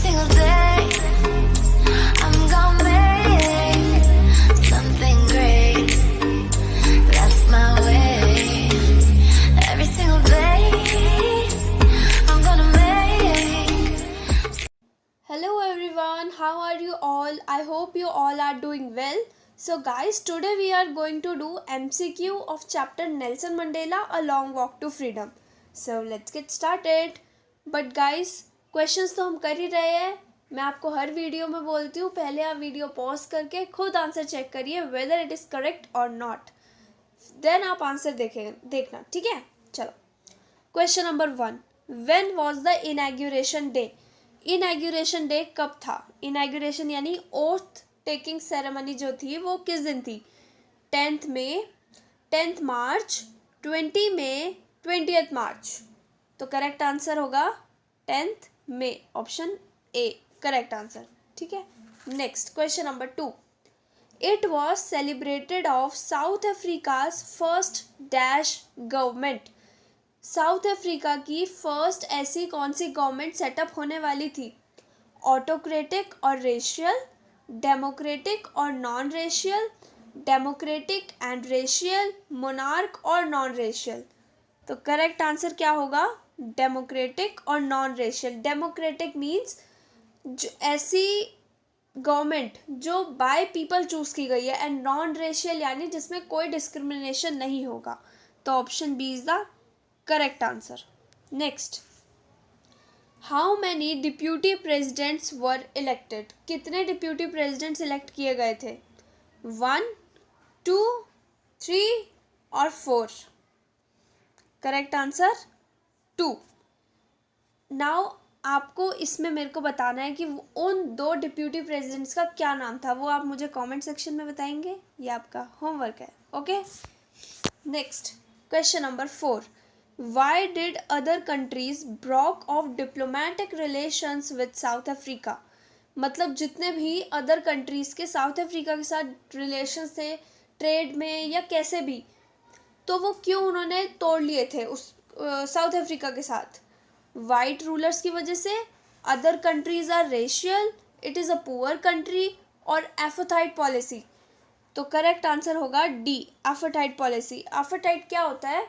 single day I'm gonna make something great. That's my way. Every single day I'm gonna make. Hello everyone, how are you all? I hope you all are doing well. So guys, today we are going to do MCQ of chapter Nelson Mandela A Long Walk to Freedom. So let's get started. But guys, questions तो हम कर ही रहे हैं. मैं आपको हर video में बोलती हूँ, पहले आप वीडियो पॉज करके खुद आंसर चेक करिए वेदर इट इज़ करेक्ट और नॉट, देन आप आंसर देखना, ठीक है. चलो, question number 1. When was the inauguration day? Inauguration day कब था? इनॉग्रेशन यानी ओथ टेकिंग सेरेमनी जो थी वो किस दिन थी? 10th मई, 10th मार्च, 20 मई, 20th मार्च. तो करेक्ट आंसर होगा 10th मई, ऑप्शन ए करेक्ट आंसर, ठीक है. Next question number 2. It was celebrated of South Africa's first dash government. South Africa की फर्स्ट ऐसी कौन सी गवर्नमेंट सेटअप होने वाली थी? ऑटोक्रेटिक और रेशियल, डेमोक्रेटिक और non racial, democratic and racial, monarch और नॉन रेशियल. तो करेक्ट आंसर क्या होगा? डेमोक्रेटिक और नॉन रेशियल. डेमोक्रेटिक मीन्स ऐसी गवर्नमेंट जो बाय पीपल चूज की गई है, एंड नॉन रेशियल यानी जिसमें कोई डिस्क्रिमिनेशन नहीं होगा. तो option B is the correct answer. Next, how many deputy presidents were elected? कितने डिप्यूटी प्रेसिडेंट्स इलेक्ट किए गए थे? 1, 2, 3 और 4. Correct answer 2. नाउ आपको इसमें मेरे को बताना है कि उन 2 डिप्यूटी प्रेसिडेंट्स का क्या नाम था. वो आप मुझे कमेंट सेक्शन में बताएंगे, ये आपका होमवर्क है. Okay. Next, question number 4. Why did other countries broke off diplomatic relations with South Africa? मतलब जितने भी अदर कंट्रीज़ के साउथ अफ्रीका के साथ रिलेशन थे, ट्रेड में या कैसे भी, तो वो क्यों उन्होंने तोड़ लिए थे उस साउथ अफ्रीका के साथ? वाइट रूलर्स की वजह से, other countries are racial, it is a poor country, और एफोथाइट पॉलिसी. तो करेक्ट आंसर होगा डी, एफोथाइट पॉलिसी. एफोथाइट क्या होता है?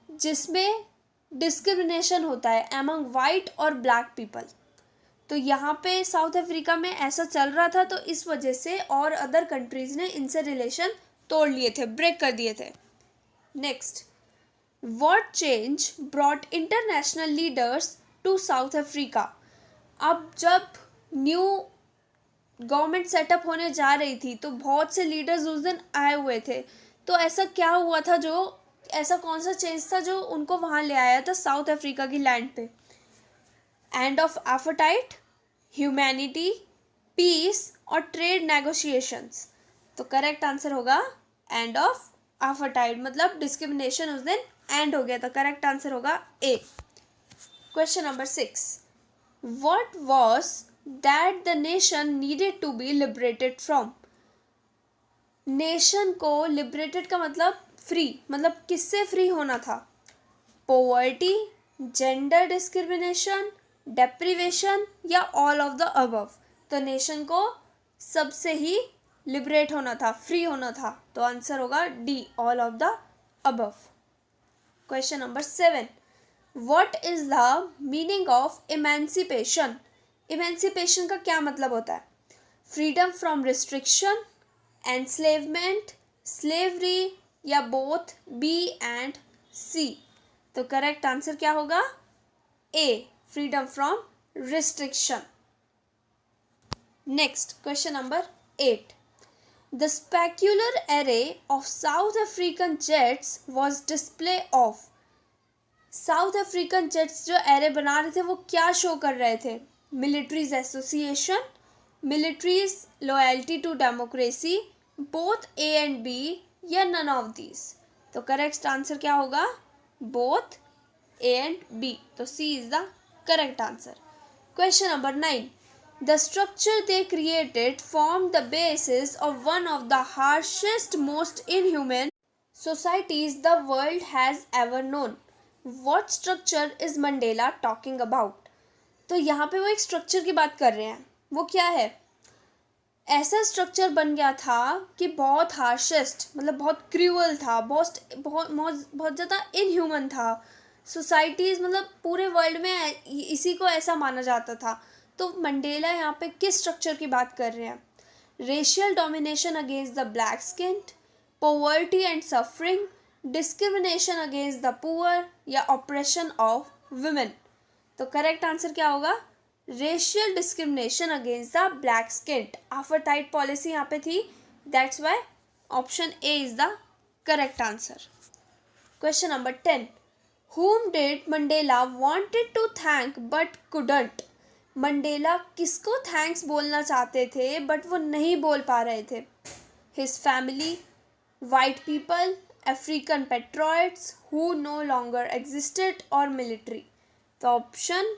जिसमें डिस्क्रिमिनेशन होता है एमंग वाइट और ब्लैक पीपल. तो यहाँ पे साउथ अफ्रीका में ऐसा चल रहा था, तो इस वजह से और अदर कंट्रीज़ ने इनसे रिलेशन तोड़ लिए थे, ब्रेक कर दिए थे. Next, what change brought international leaders to South Africa? अब जब न्यू गवर्नमेंट सेटअप होने जा रही थी तो बहुत से लीडर्स उस दिन आए हुए थे. तो ऐसा क्या हुआ था, जो ऐसा कौन सा चेंज था जो उनको वहाँ ले आया था साउथ अफ्रीका की लैंड पे? एंड ऑफ एफोटाइट, ह्यूमैनिटी, पीस और ट्रेड नेगोशिएशंस. तो करेक्ट आंसर होगा एंड ऑफ एफोटाइट, मतलब डिस्क्रिमिनेशन उस दिन एंड हो गया था. करेक्ट आंसर होगा A. Question number 6. What was that the nation needed to be liberated from? Nation को लिबरेटेड का मतलब फ्री, मतलब किससे फ्री होना था? पॉवर्टी, जेंडर डिस्क्रिमिनेशन, डेप्रिवेशन या ऑल ऑफ द अबव. तो नेशन को सबसे ही लिबरेट होना था, फ्री होना था. तो आंसर होगा D, all of the above. Question number 7. What is the meaning of emancipation? Emancipation का क्या मतलब होता है? Freedom from restriction, enslavement, slavery या बोथ, बी एंड सी. तो करेक्ट आंसर क्या होगा? A, freedom from restriction. Next, question number 8. The spectacular array of South African jets was display of. South African jets जो array बना रहे थे वो क्या शो कर रहे थे? Military's association, military's loyalty to democracy, both A and B या नन ऑफ दीज. तो करेक्ट आंसर क्या होगा? Both A and B. तो C is the correct answer. Question number 9. The structure they created form the basis of one of the harshest most inhuman societies the world has ever known. What structure is Mandela talking about? तो यहाँ पे वो एक structure की बात कर रहे हैं। वो क्या है? ऐसा स्ट्रक्चर बन गया था कि बहुत हार्शेस्ट, मतलब बहुत क्रूअल था, बहुत बहुत बहुत ज़्यादा इनह्यूमन था। सोसाइटीज़, मतलब पूरे वर्ल्ड में इसी को ऐसा माना जाता था। तो मंडेला यहाँ पे किस स्ट्रक्चर की बात कर रहे हैं? Racial domination against the black skin, poverty and suffering, discrimination against the poor, या ऑपरेशन ऑफ वुमेन। तो करेक्ट आंसर क्या होगा? Racial discrimination against the black skin. Apartheid policy यहाँ पे थी, that's why option A is the correct answer. Question number 10, whom did Mandela wanted to thank but couldn't? Mandela किसको thanks बोलना चाहते थे बट वो नहीं बोल पा रहे थे? His family, white people, African patriots who no longer existed, और मिलिट्री। तो option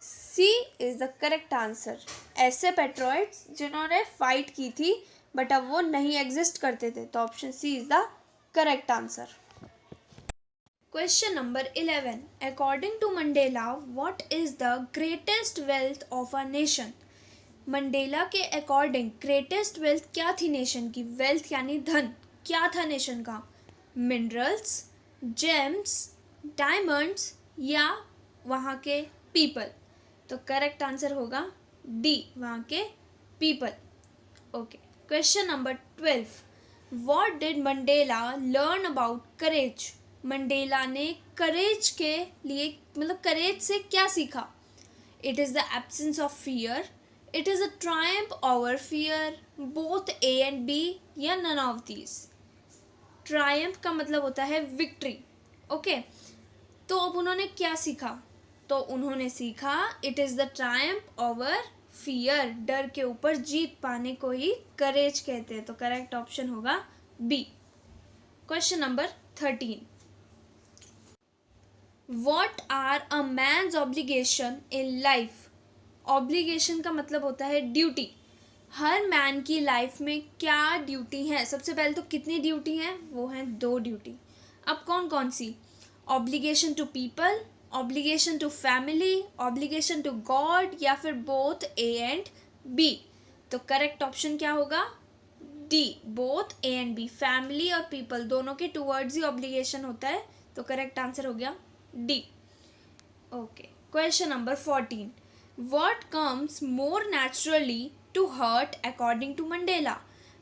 C is the correct answer. ऐसे पेट्रॉइट्स जिन्होंने फाइट की थी बट अब वो नहीं एग्जिस्ट करते थे। तो option C is the correct answer. Question number 11. According to Mandela, what is the greatest wealth of a nation? Mandela के अकॉर्डिंग ग्रेटेस्ट वेल्थ क्या थी नेशन की? वेल्थ यानी धन, क्या था नेशन का? मिनरल्स, जेम्स, डायमंड्स, या वहाँ के पीपल। तो करेक्ट आंसर होगा डी, वहाँ के people. Okay, question number 12. What did Mandela learn about courage? Mandela ने करेज के लिए, मतलब करेज से क्या सीखा? It is the absence of fear, it is a triumph over fear, both A and B, या नन ऑफ दीज। ट्रायम्फ का मतलब होता है विक्ट्री। ओके, तो अब उन्होंने क्या सीखा? तो उन्होंने सीखा it is the Triumph over fear, डर के ऊपर जीत पाने को ही करेज कहते हैं। तो करेक्ट ऑप्शन होगा B. Question number 13. What are a man's obligation in life? Obligation का मतलब होता है ड्यूटी। हर मैन की लाइफ में क्या ड्यूटी है? सबसे पहले तो कितनी ड्यूटी हैं? वो हैं 2 ड्यूटी। अब कौन कौन सी? Obligation to people, obligation to family, obligation to God, या फिर बोथ ए एंड बी। तो करेक्ट ऑप्शन क्या होगा? D, both A and B. Family और पीपल दोनों के टूवर्ड्स ही ऑब्लिगेशन होता है। तो करेक्ट आंसर हो गया D. Okay, question number 14. What comes more naturally to heart according to Mandela?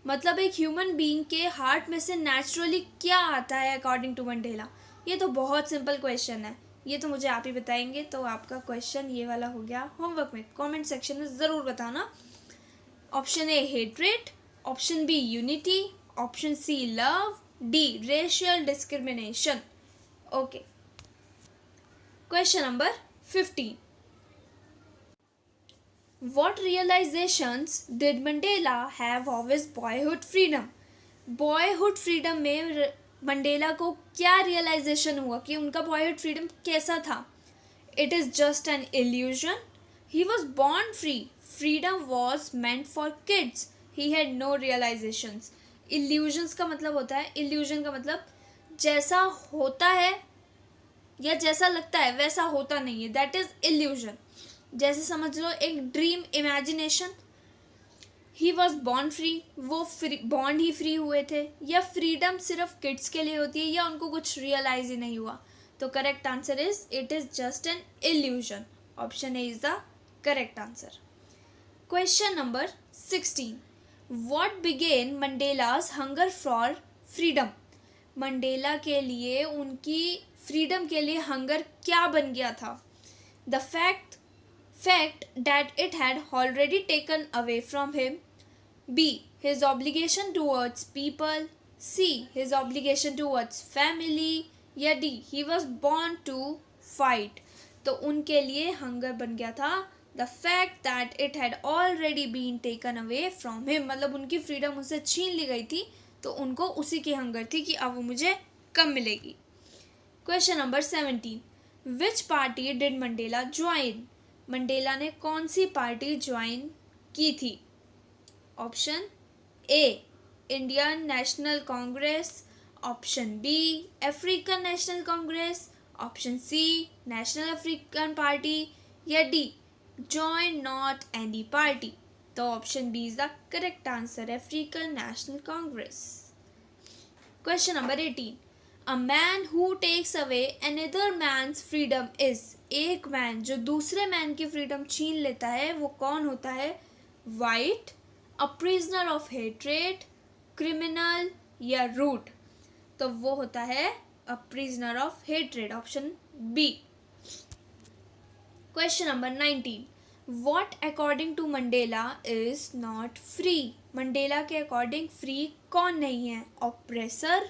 मतलब एक ह्यूमन बीइंग के हार्ट में से नेचुरली क्या आता है अकॉर्डिंग टू मंडेला? ये तो बहुत सिंपल क्वेश्चन है, ये तो मुझे आप ही बताएंगे। तो आपका क्वेश्चन ये वाला हो गया होमवर्क में, कमेंट सेक्शन में ज़रूर बताना। Option A hatred, option B unity, option C love, D racial discrimination. Okay, question number 15. What realizations did Mandela have of his boyhood freedom? Boyhood freedom में मंडेला को क्या रियलाइजेशन हुआ कि उनका बॉयहुड फ्रीडम कैसा था? It is just an illusion. He was born free. Freedom was meant for kids. He had no realizations. Illusions का मतलब होता है, illusion का मतलब जैसा होता है या जैसा लगता है वैसा होता नहीं है, दैट इज इल्यूजन। जैसे समझ लो एक dream, imagination. He was born free, वो बॉर्न ही फ्री हुए थे, या फ्रीडम सिर्फ किड्स के लिए होती है, या उनको कुछ रियलाइज ही नहीं हुआ। तो correct answer is it is just an illusion. Option A is the correct answer. Question number 16. What began Mandela's hunger for freedom? Mandela के लिए उनकी फ्रीडम के लिए हंगर क्या बन गया था? The fact that it had already taken away from him, B his obligation towards people, C his obligation towards family, या D he was born to fight. तो उनके लिए हंगर बन गया था the fact that it had already been taken away from him, मतलब उनकी freedom उससे छीन ली गई थी, तो उनको उसी की हंगर थी कि अब वो मुझे कब मिलेगी। Question number 17. Which party did Mandela join? Mandela ने कौन सी पार्टी ज्वाइन की थी? Option A Indian National Congress, option B African National Congress, option C National African Party, या D joined not any party. तो option B is the correct answer, African National Congress. Question number 18. A man who takes away another man's freedom is. एक man जो दूसरे man की freedom छीन लेता है वो कौन होता है? White, a prisoner of hatred, criminal या रूड? तो वो होता है a prisoner of hatred, option B. Question number 19. What according to Mandela is not free? Mandela के अकॉर्डिंग फ्री कौन नहीं है? Oppressor,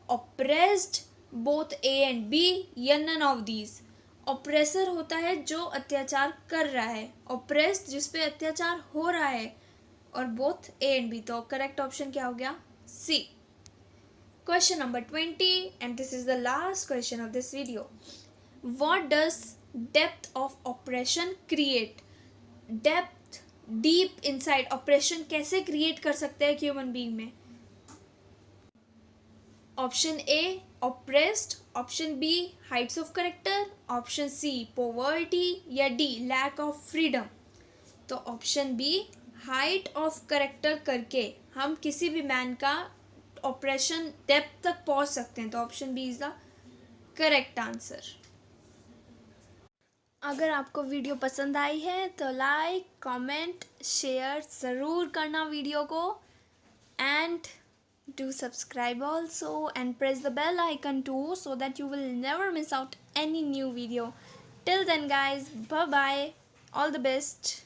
oppressed, both A and B या नन ऑफ दीज? ऑप्रेसर होता है जो अत्याचार कर रहा है, ऑप्रेस्ड जिस पे अत्याचार हो रहा है, और बोथ ए एंड बी. तो करेक्ट ऑप्शन क्या हो गया? C. Question number 20 and this is the last question of this video. What does depth of oppression create? Depth, deep inside oppression कैसे क्रिएट कर सकते हैं ह्यूमन बीइंग में? Option A oppressed, option B heights of character, option C poverty या D lack of freedom? तो option B height of character करके हम किसी भी मैन का ऑपरेशन डेप्थ तक पहुंच सकते हैं. तो option B is the correct answer. अगर आपको वीडियो पसंद आई है तो लाइक, कमेंट, शेयर ज़रूर करना वीडियो को, and do subscribe also and press the bell icon too so that you will never miss out any new video. Till then guys, bye bye, all the best.